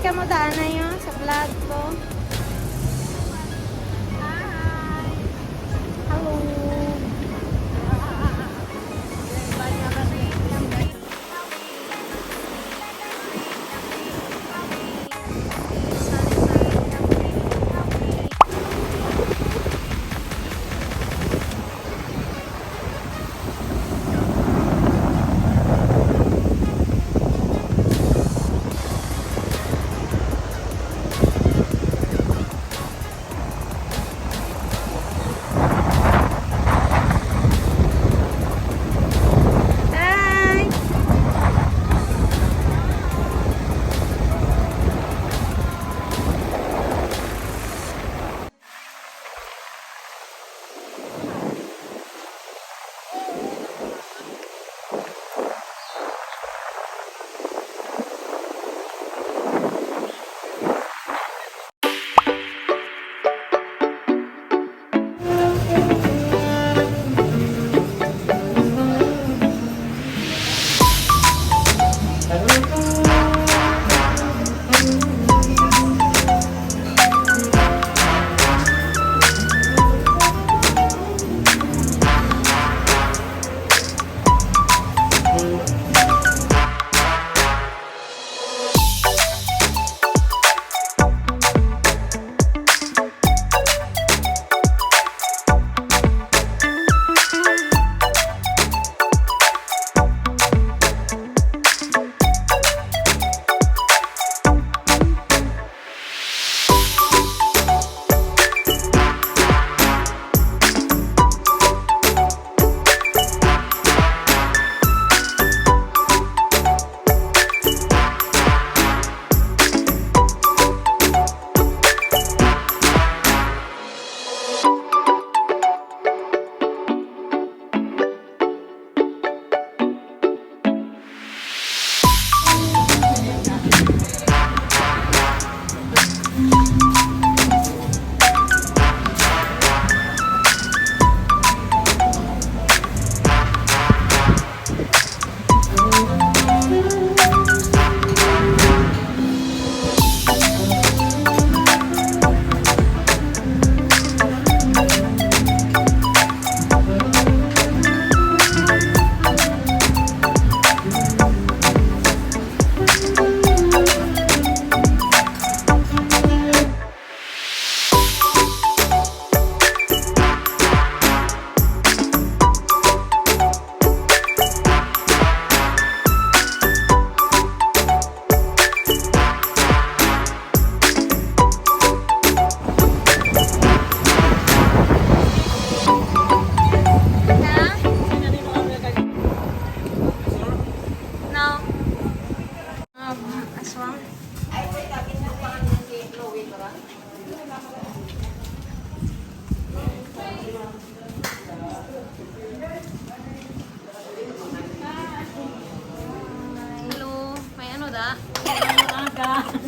ka mo daan na yun sa vlog ko. Hello.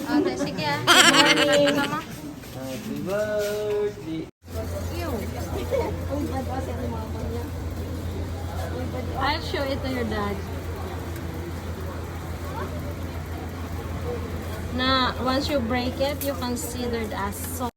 Ate, sige ah. Sama. Happy birthday. I'll show it to your dad. Na once you break it, you considered as so.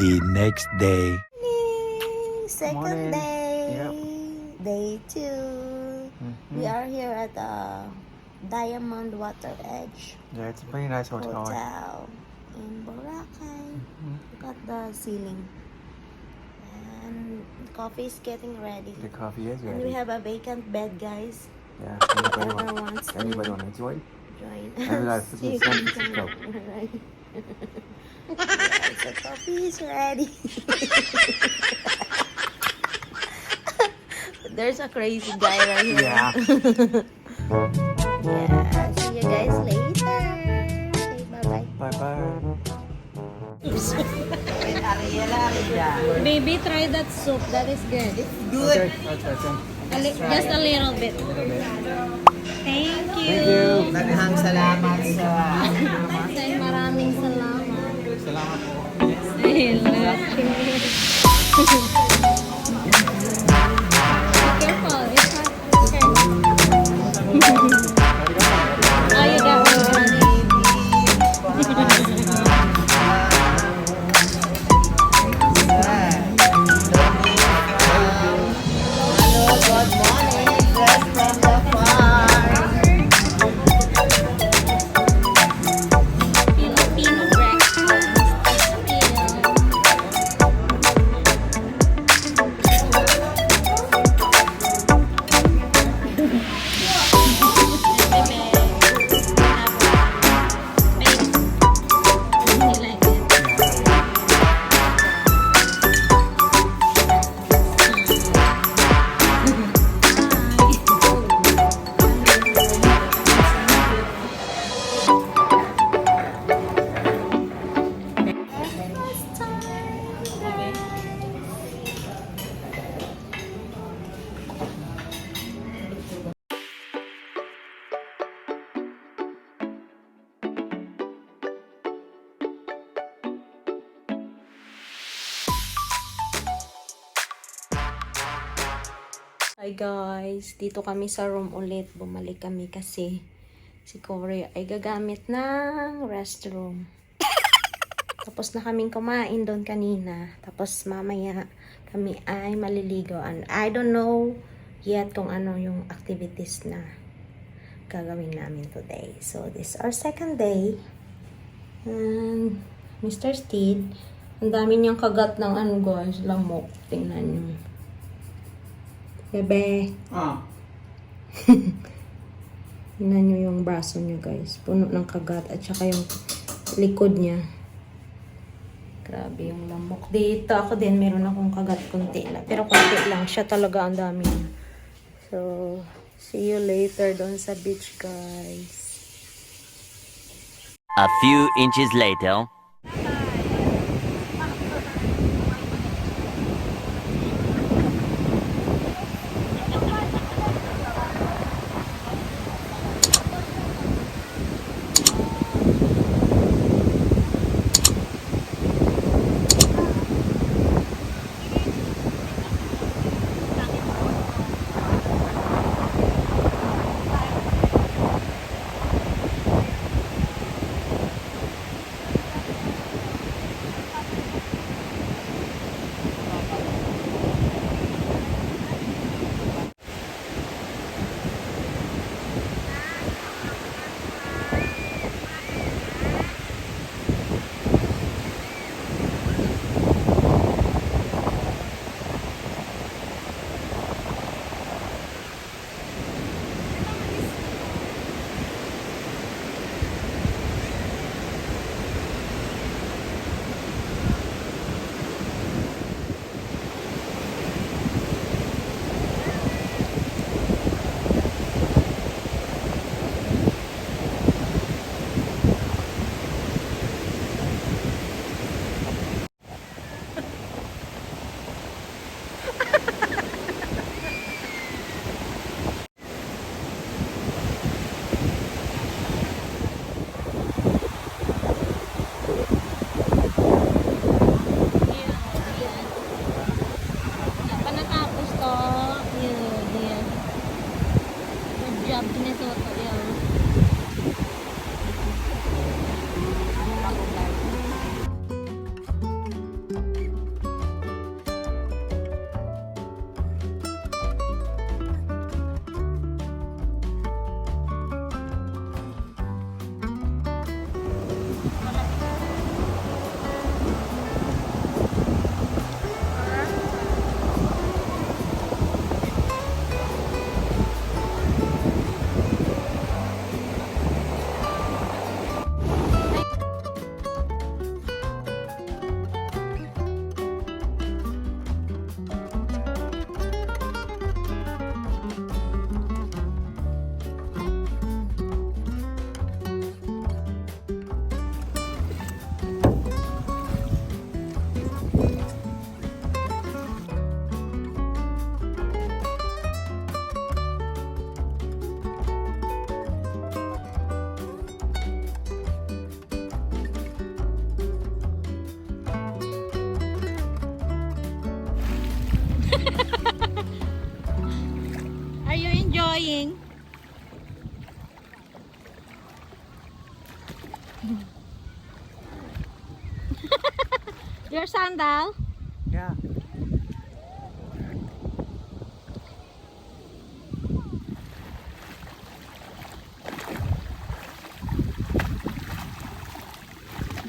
The next day. Second Morning. day. Yep. Day 2. We are here at the Diamond Water Edge Yeah, it's a pretty nice hotel. in Boracay. Look at the ceiling. And coffee is getting ready. The coffee is And ready. we have a vacant bed, guys. Yeah. Whoever wants to Anybody want to join? join And us. that's You the can sense come. of Right. Yes, the coffee is ready. There's a crazy guy right here. Yeah. Yeah. See you guys later. Say bye-bye. Bye-bye. Baby, try that soup. That is good. Okay, I'll try some. Just a little bit. Thank you. Thank you. Daghang salamat sa Say maraming salamat. Salamat po. Hello. Be careful. It's hot. Okay. Oh, you got one. good morning, fresh from the farm. Filipino breakfast. Hi guys, dito kami sa room ulit. Bumalik kami kasi si Cory ay gagamit ng restroom. Tapos na kaming kumain doon kanina. Tapos mamaya kami ay maliligo. And I don't know yet kung ano yung activities na gagawin namin today. So this is our second day. And Mr. Steed, ang dami niyang kagat ng ano guys, lamok. Tingnan niyo. Bebe. Tingnan nyo yung braso niya guys. Puno ng kagat. At saka yung likod niya. Grabe yung lamok. Dito ako din meron akong kagat kunti na. Pero kunti lang. Siya talaga ang dami niya. So, see you later doon sa beach guys. A few inches later. going? Your sandal? Yeah.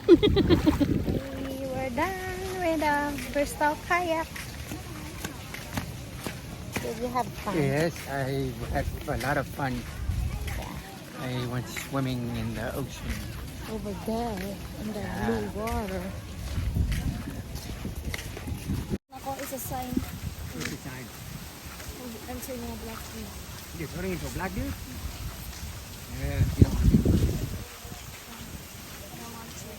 We were done with the Crystal Kayak. Did you have fun? Yes, I had a lot of fun. I went swimming in the ocean. Over there in the blue water. Ako is a sign. What's the sign? I'm turning a black tree. You're turning into a black dude? Yeah, you don't want to. I don't want to.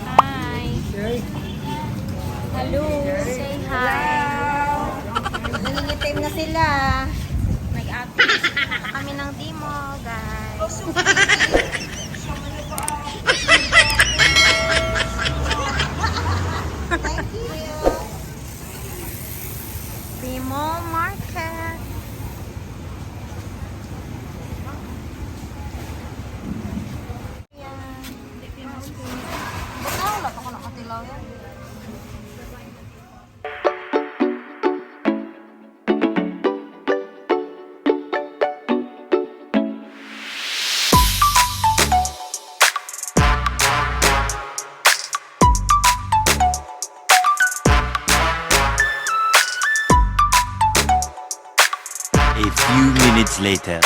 Hi. Hello. Say hi. Nangingitim na sila. Nag-active kami ng demo, guys. Thank you. Demo market. Wala pa ko nakatilaw yan. A few minutes later.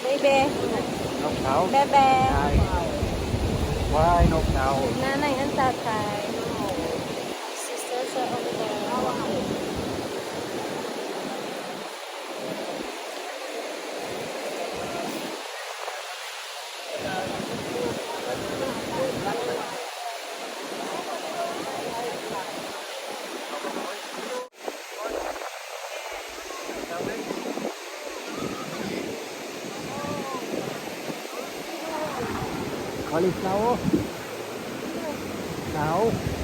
Baby. Knock out? Bebe. Why knock out? Nanay ang tatay. Sisters are over there. Cauliflower? Now?